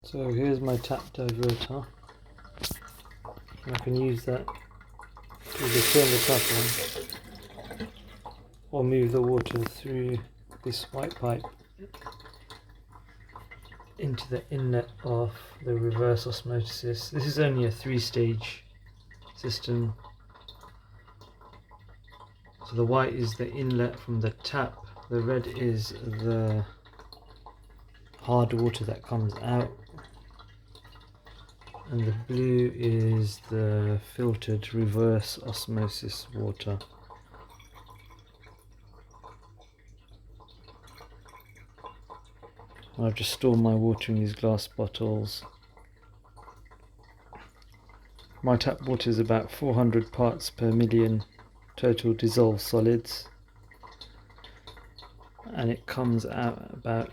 So here's my tap diverter. I can use that to either turn the tap on or move the water through this white pipe into the inlet of the reverse osmosis. This is only a 3-stage system. So the white is the inlet from the tap, the red is the hard water that comes out, and the blue is the filtered reverse osmosis water. I've just stored my water in these glass bottles. My tap water is about 400 parts per million total dissolved solids, and it comes out about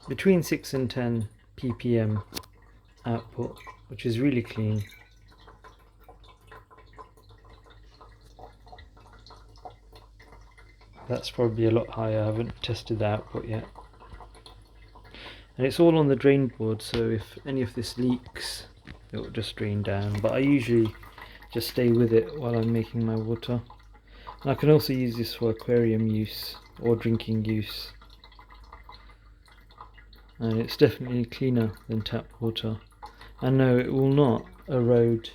between 6 and 10 ppm output, which is really clean. That's probably a lot higher. I haven't tested the output yet. And it's all on the drain board, so if any of this leaks, it will just drain down. But I usually just stay with it while I'm making my water. And I can also use this for aquarium use or drinking use. And it's definitely cleaner than tap water. And no, it will not erode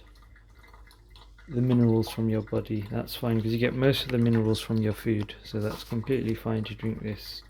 the minerals from your body. That's fine, because you get most of the minerals from your food, so that's completely fine to drink this.